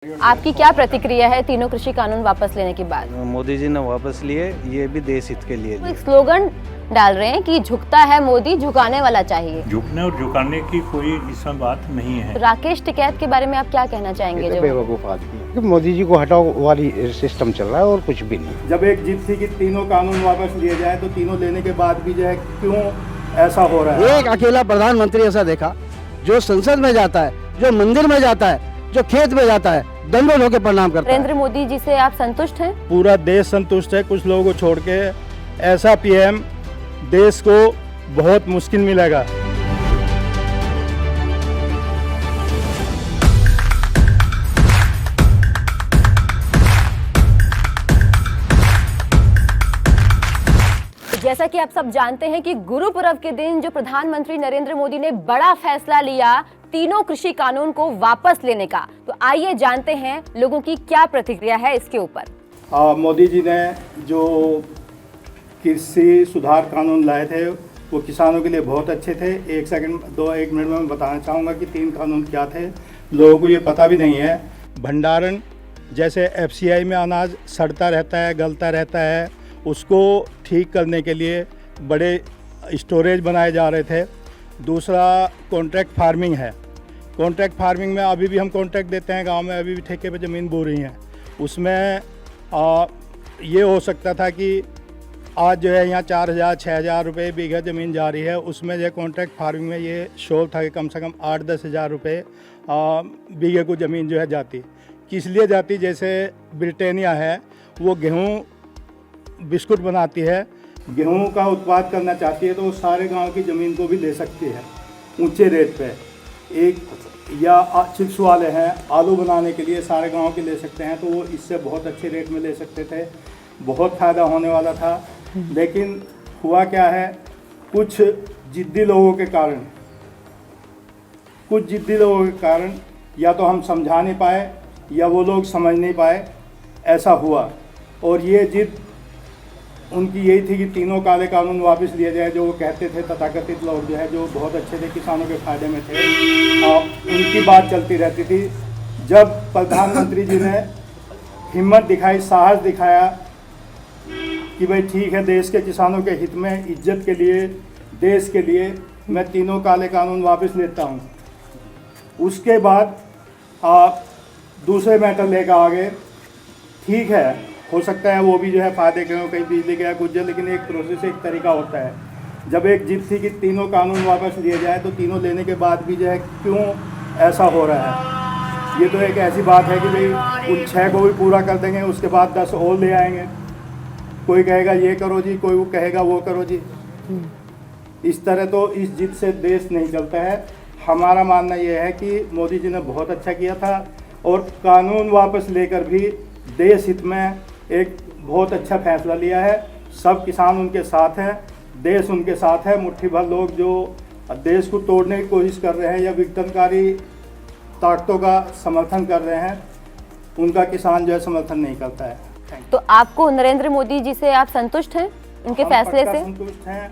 आपकी क्या प्रतिक्रिया है तीनों कृषि कानून वापस लेने के बाद? मोदी जी ने वापस लिए, ये भी देश हित के लिए वो लिए। एक स्लोगन डाल रहे हैं कि झुकता है मोदी, झुकाने वाला चाहिए। झुकने और झुकाने की कोई इसमें बात नहीं है। राकेश टिकैत के बारे में आप क्या कहना चाहेंगे? जो बेवकूफ आदमी है। मोदी जी को हटाओ वाली सिस्टम चल रहा है और कुछ भी नहीं। जब एक जिद थी कि तीनों कानून वापस लिए जाए तो तीनों लेने के बाद भी जो है क्यों ऐसा हो रहा है? एक अकेला प्रधानमंत्री ऐसा देखा जो संसद में जाता है, जो मंदिर में जाता है, जो खेत में जाता है, दंडों होकर प्रणाम करता है। नरेंद्र मोदी जी से आप संतुष्ट हैं? पूरा देश संतुष्ट है। कुछ लोगों को छोड़ के ऐसा पीएम देश को बहुत मुश्किल मिलेगा। जैसा कि आप सब जानते हैं कि गुरु पर्व के दिन जो प्रधानमंत्री नरेंद्र मोदी ने बड़ा फैसला लिया तीनों कृषि कानून को वापस लेने का, तो आइए जानते हैं लोगों की क्या प्रतिक्रिया है इसके ऊपर। मोदी जी ने जो कृषि सुधार कानून लाए थे वो किसानों के लिए बहुत अच्छे थे। एक मिनट में मैं बताना चाहूँगा कि 3 कानून क्या थे। लोगों को ये पता भी नहीं है। भंडारण, जैसे एफसीआई में अनाज सड़ता रहता है, गलता रहता है, उसको ठीक करने के लिए बड़े स्टोरेज बनाए जा रहे थे। दूसरा कॉन्ट्रैक्ट फार्मिंग है। कॉन्ट्रैक्ट फार्मिंग में अभी भी हम कॉन्ट्रैक्ट देते हैं, गांव में अभी भी ठेके पे ज़मीन बो रही हैं। उसमें ये हो सकता था कि आज जो है यहाँ 4,000-6,000 रुपये बीघा ज़मीन जा रही है, उसमें जो कॉन्ट्रैक्ट फार्मिंग में ये शोर था कि कम से कम 8-10 हज़ार रुपये बीघे को ज़मीन जो है जाती। किस लिए जाती? जैसे ब्रिटानिया है, वो गेहूँ बिस्कुट बनाती है, गेहूं का उत्पाद करना चाहती है तो वो सारे गांव की ज़मीन को भी ले सकती है ऊंचे रेट पे। एक या चिप्स वाले हैं, आलू बनाने के लिए सारे गांव के ले सकते हैं, तो वो इससे बहुत अच्छे रेट में ले सकते थे। बहुत फ़ायदा होने वाला था। लेकिन हुआ क्या है, कुछ जिद्दी लोगों के कारण या तो हम समझा नहीं पाए या वो लोग समझ नहीं पाए, ऐसा हुआ। और ये जिद उनकी यही थी कि तीनों काले कानून वापस लिए जाए, जो वो कहते थे। तथाकथित लोग जो है, जो बहुत अच्छे थे, किसानों के फायदे में थे, उनकी बात चलती रहती थी। जब प्रधानमंत्री जी ने हिम्मत दिखाई, साहस दिखाया कि भाई ठीक है, देश के किसानों के हित में, इज्जत के लिए, देश के लिए मैं तीनों काले कानून वापस लेता हूँ, उसके बाद दूसरे मैटर लेकर आ गए। ठीक है, हो सकता है वो भी जो है फ़ायदे के हों, कहीं बिजली गया कुछ, लेकिन एक प्रोसेस, एक तरीका होता है। जब एक जिद थी कि तीनों कानून वापस लिए जाए तो तीनों लेने के बाद भी जो है क्यों ऐसा हो रहा है? ये तो एक ऐसी बात है कि भाई उन 6 को भी पूरा कर देंगे, उसके बाद 10 और ले आएंगे। कोई कहेगा ये करो जी, कोई वो कहेगा वो करो जी। इस तरह तो इस जिद से देश नहीं चलता है। हमारा मानना ये है कि मोदी जी ने बहुत अच्छा किया था और कानून वापस लेकर भी देश हित में एक बहुत अच्छा फैसला लिया है। सब किसान उनके साथ हैं, देश उनके साथ है। मुट्ठी भर लोग जो देश को तोड़ने की कोशिश कर रहे हैं या विघटनकारी ताकतों का समर्थन कर रहे हैं, उनका किसान जो है समर्थन नहीं करता है। तो आपको नरेंद्र मोदी जी से आप संतुष्ट हैं, उनके फैसले से? संतुष्ट हैं,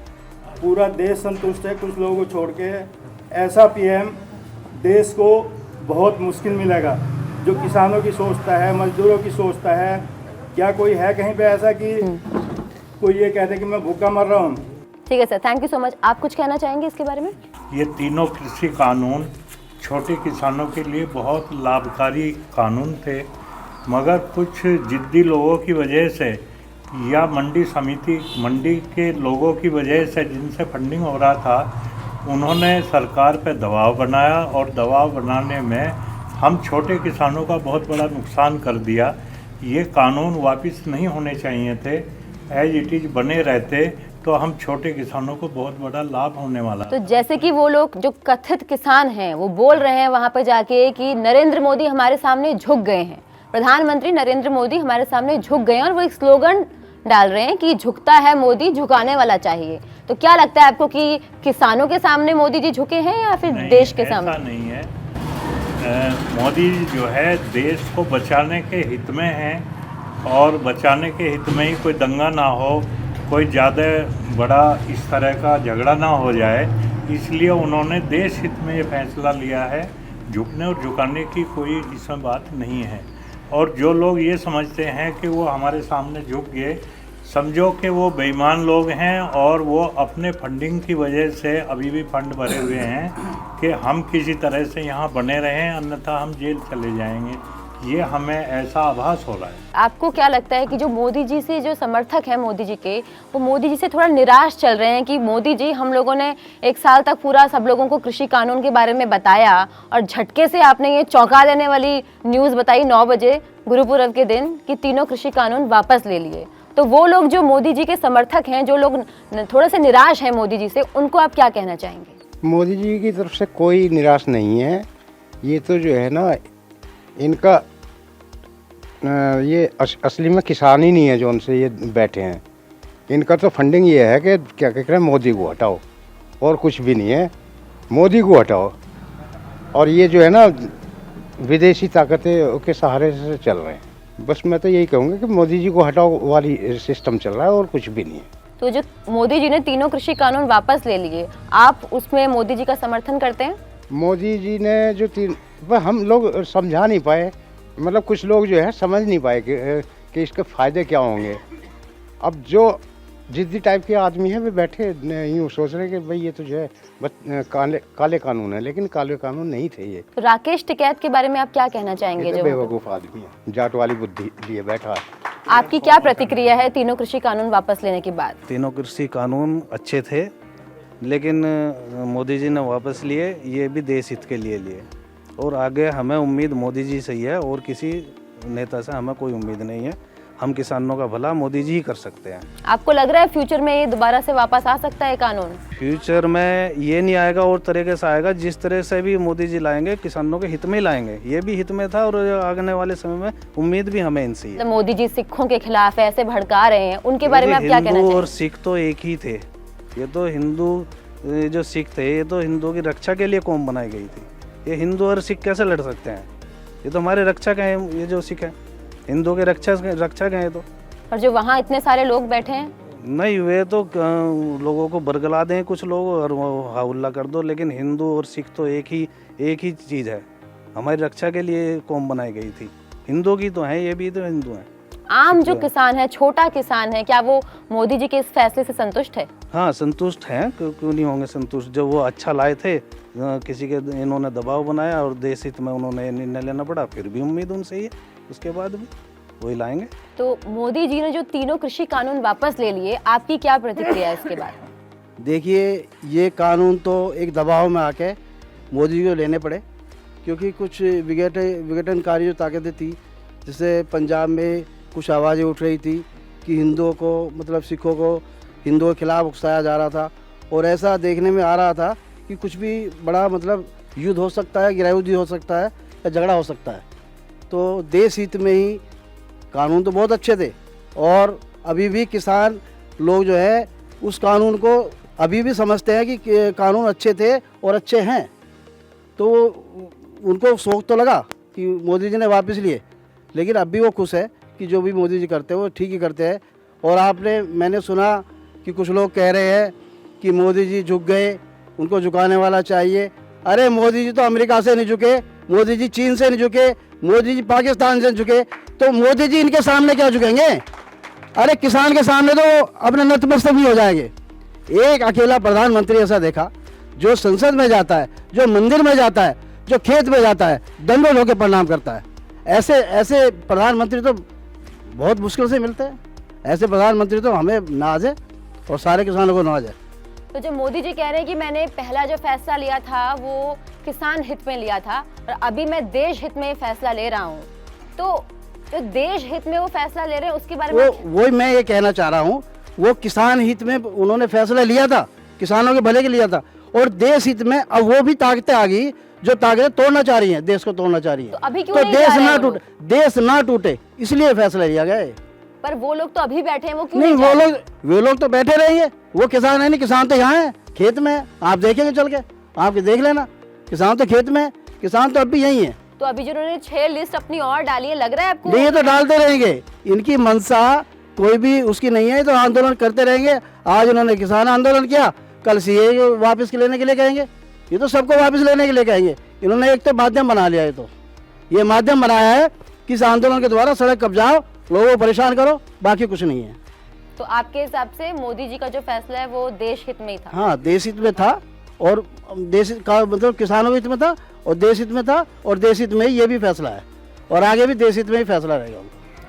पूरा देश संतुष्ट है। कुछ लोगों को छोड़ के ऐसा पीएम देश को बहुत मुश्किल मिलेगा, जो किसानों की सोचता है, मजदूरों की सोचता है। क्या कोई है कहीं पे ऐसा कि कोई ये कहते कि मैं भूखा मर रहा हूँ? ठीक है sir, thank you so much. आप कुछ कहना चाहेंगे इसके बारे में? ये तीनों कृषि कानून छोटे किसानों के लिए बहुत लाभकारी कानून थे, मगर कुछ जिद्दी लोगों की वजह से या मंडी के लोगों की वजह से, जिनसे फंडिंग हो रहा था, उन्होंने सरकार पे दबाव बनाया और दबाव बनाने में हम छोटे किसानों का बहुत बड़ा नुकसान कर दिया। ये कानून वापस नहीं होने चाहिए थे। एज इट इज़ बने रहते तो हम छोटे किसानों को बहुत बड़ा लाभ होने वाला। तो जैसे कि वो लोग जो कथित किसान हैं वो बोल रहे हैं वहाँ पर जाके कि नरेंद्र मोदी हमारे सामने झुक गए हैं, प्रधानमंत्री नरेंद्र मोदी हमारे सामने झुक गए हैं, और वो एक स्लोगन डाल रहे हैं कि झुकता है मोदी, झुकाने वाला चाहिए। तो क्या लगता है आपको कि किसानों के सामने मोदी जी झुके हैं या फिर देश के सामने? ऐसा नहीं है। मोदी जो है देश को बचाने के हित में हैं, और बचाने के हित में ही कोई दंगा ना हो, कोई ज़्यादा बड़ा इस तरह का झगड़ा ना हो जाए, इसलिए उन्होंने देश हित में ये फैसला लिया है। झुकने और झुकाने की कोई इसमें बात नहीं है। और जो लोग ये समझते हैं कि वो हमारे सामने झुक गए, समझो कि वो बेईमान लोग हैं और वो अपने फंडिंग की वजह से अभी भी फंड भरे हुए हैं कि हम किसी तरह से यहाँ बने रहें, अन्यथा हम जेल चले जाएंगे। ये हमें ऐसा आभास हो रहा है। आपको क्या लगता है कि जो मोदी जी से जो समर्थक हैं मोदी जी के, वो मोदी जी से थोड़ा निराश चल रहे हैं कि मोदी जी, हम लोगों ने 1 साल तक पूरा सब लोगों को कृषि कानून के बारे में बताया और झटके से आपने ये चौंका देने वाली न्यूज़ बताई 9 बजे गुरुपुरब के दिन कि तीनों कृषि कानून वापस ले लिए। तो वो लोग जो मोदी जी के समर्थक हैं, जो लोग थोड़े से निराश हैं मोदी जी से, उनको आप क्या कहना चाहेंगे? मोदी जी की तरफ से कोई निराश नहीं है। ये तो जो है ना, इनका ये असली में किसान ही नहीं है जो उनसे ये बैठे हैं। इनका तो फंडिंग ये है कि क्या कह रहे हैं, मोदी को हटाओ, और कुछ भी नहीं है, मोदी को हटाओ। और ये जो है ना, विदेशी ताकतें के सहारे से चल रहे हैं। बस मैं तो यही कहूँगा कि मोदी जी को हटाओ वाली सिस्टम चल रहा है, और कुछ भी नहीं है। तो जो मोदी जी ने तीनों कृषि कानून वापस ले लिए, आप उसमें मोदी जी का समर्थन करते हैं? मोदी जी ने जो हम लोग समझा नहीं पाए, मतलब कुछ लोग जो है समझ नहीं पाए कि इसके फ़ायदे क्या होंगे। अब जो जिद्दी टाइप के आदमी हैं वे बैठे यूँ सोच रहे कि भाई ये तो जो है बस काले कानून है, लेकिन काले कानून नहीं थे ये। तो राकेश टिकैत के बारे में आप क्या कहना चाहेंगे? ये जो तो बेवकूफ़ आदमी है, जाट वाली बुद्धि लिए बैठा है। आपकी क्या प्रतिक्रिया है तीनों कृषि कानून वापस लेने के बाद? तीनों कृषि कानून अच्छे थे, लेकिन मोदी जी ने वापस लिए, ये भी देश हित के लिए और आगे हमें उम्मीद मोदी जी से ही है, और किसी नेता से हमें कोई उम्मीद नहीं है। हम किसानों का भला मोदी जी ही कर सकते हैं। आपको लग रहा है फ्यूचर में ये दोबारा से वापस आ सकता है कानून? फ्यूचर में ये नहीं आएगा, और तरीके से आएगा। जिस तरह से भी मोदी जी लाएंगे, किसानों के हित में ही लाएंगे। ये भी हित में था, और आने वाले समय में उम्मीद भी हमें इनसे है। मोदी जी सिखों के खिलाफ ऐसे भड़का रहे हैं, उनके बारे में आप क्या कहना हिंदू चाहेंगे? और सिख तो एक ही थे। ये तो हिंदू जो सिख थे, ये तो हिंदुओं की रक्षा के लिए कौम बनाई गई थी। ये हिंदू और सिख कैसे लड़ सकते हैं? ये तो हमारे रक्षक हैं। ये जो सिख हैं हिंदुओं के रक्षक हैं। ये तो और जो वहाँ इतने सारे लोग बैठे हैं, नहीं, वे तो लोगों को बरगला दें कुछ लोग और हाउल्ला कर दो, लेकिन हिंदू और सिख तो एक ही चीज़ है। हमारी रक्षा के लिए कौम बनाई गई थी। हिंदुओं की तो है, ये भी तो हिंदू हैं। आम जो किसान है, छोटा किसान है, क्या वो मोदी जी के इस फैसले से संतुष्ट है? हाँ, संतुष्ट हैं। क्यों नहीं होंगे संतुष्ट? जब वो अच्छा लाए थे, किसी के इन्होंने दबाव बनाया और देश हित में उन्होंने निर्णय लेना पड़ा, फिर भी उम्मीद उनसे ही है, उसके बाद भी वही लाएंगे। तो मोदी जी ने जो तीनों कृषि कानून वापस ले लिए, आपकी क्या प्रतिक्रिया है इसके बाद? देखिए, ये कानून तो एक दबाव में आके मोदी जी को लेने पड़े, क्योंकि कुछ विघटनकारी जो ताकतें थी, जैसे पंजाब में कुछ आवाज़ें उठ रही थी कि हिंदुओं को, मतलब सिखों को हिंदुओं के खिलाफ उकसाया जा रहा था, और ऐसा देखने में आ रहा था कि कुछ भी बड़ा मतलब युद्ध हो सकता है, गृहयुद्ध हो सकता है, या झगड़ा हो सकता है। तो देश हित में ही कानून तो बहुत अच्छे थे, और अभी भी किसान लोग जो है उस कानून को अभी भी समझते हैं कि कानून अच्छे थे और अच्छे हैं। तो उनको शौक तो लगा कि मोदी जी ने वापस लिए, लेकिन अब भी वो खुश है कि जो भी मोदी जी करते हैं वो ठीक ही करते हैं। और मैंने सुना कि कुछ लोग कह रहे हैं कि मोदी जी झुक गए, उनको झुकाने वाला चाहिए। अरे मोदी जी तो अमेरिका से नहीं झुके, मोदी जी चीन से नहीं झुके, मोदी जी पाकिस्तान से झुके, तो मोदी जी इनके सामने क्या झुकेंगे? अरे किसान के सामने तो अपने नतमस्तक भी हो जाएंगे। एक अकेला प्रधानमंत्री ऐसा देखा जो संसद में जाता है, जो मंदिर में जाता है, जो खेत में जाता है, दंडों होकर प्रणाम करता है। ऐसे प्रधानमंत्री तो बहुत मुश्किल से मिलते हैं। ऐसे प्रधानमंत्री तो हमें नाज है, और सारे किसानों को नाज है। तो जो मोदी जी कह रहे हैं कि मैंने पहला जो फैसला लिया था वो किसान हित में लिया था, और अभी मैं देश हित में फैसला ले रहा हूँ, तो जो देश हित में वो फैसला ले रहे हैं उसके बारे में वही मैं ये कहना चाह रहा हूँ। वो किसान हित में उन्होंने फैसला लिया था, किसानों के भले के लिया था, और देश हित में अब वो भी ताकतें आ गई जो ताकतें तोड़ना चाह रही हैं, देश को तोड़ना चाह रही हैं। तो अभी क्यों तो नहीं जा रहे हैं देश ना टूटे इसलिए फैसला लिया गया है। पर वो लोग तो अभी बैठे हैं, वो क्यों नहीं, जा रहे हैं? वो लोग तो बैठे रहेंगे। वो किसान है नहीं, किसान तो यहाँ है, खेत में है। आप देखेंगे चल के, आप देख लेना, किसान तो खेत में है, किसान तो अब भी यही है। तो अभी जिन्होंने 6 लिस्ट अपनी और डाली है, लग रहा है आपको? ये तो डालते रहेंगे, इनकी मंशा कोई भी उसकी नहीं है, तो आंदोलन करते रहेंगे। आज उन्होंने किसान आंदोलन किया, कल सीए वापस लेने के लिए कहेंगे। ये तो सबको वापस लेने के लिए कहेंगे। इन्होंने एक तो माध्यम बना लिया है, तो ये माध्यम बनाया है कि इस आंदोलन के द्वारा सड़क कब्जाओ, लोगों को परेशान करो, बाकी कुछ नहीं है। तो आपके हिसाब से मोदी जी का जो फैसला है वो देश हित में ही था? हाँ, देश हित में था, और देश का मतलब किसानों के हित में था, और देश हित में था, और देश हित में ही ये भी फैसला है, और आगे भी देश हित में ही फैसला रहेगा।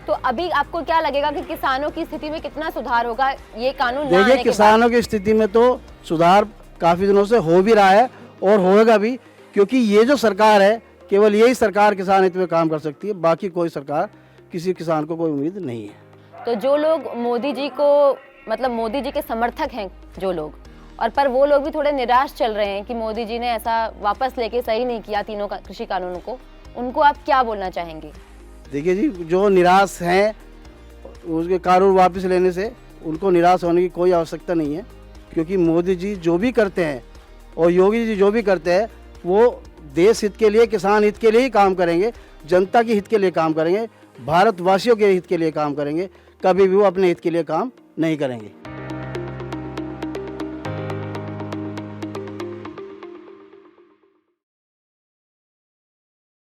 तो अभी आपको क्या लगेगा कि किसानों की स्थिति में कितना सुधार होगा ये कानून ना आने देखिए, के किसानों की स्थिति में तो सुधार काफ़ी दिनों से हो भी रहा है और होगा भी, क्योंकि ये जो सरकार है, केवल यही सरकार किसान हित में काम कर सकती है, बाकी कोई सरकार किसी किसान को कोई उम्मीद नहीं है। तो जो लोग मोदी जी को, मतलब मोदी जी के समर्थक हैं जो लोग, और पर वो लोग भी थोड़े निराश चल रहे हैं कि मोदी जी ने ऐसा वापस लेके सही नहीं किया तीनों कृषि कानूनों को, उनको आप क्या बोलना चाहेंगे? देखिए जी, जो निराश हैं उसके कानून वापस लेने से उनको निराश होने की कोई आवश्यकता नहीं है, क्योंकि मोदी जी जो भी करते हैं और योगी जी जो भी करते हैं वो देश हित के लिए, किसान हित के लिए ही काम करेंगे, जनता के हित के लिए काम करेंगे, भारतवासियों के हित के लिए काम करेंगे, कभी भी वो अपने हित के लिए काम नहीं करेंगे।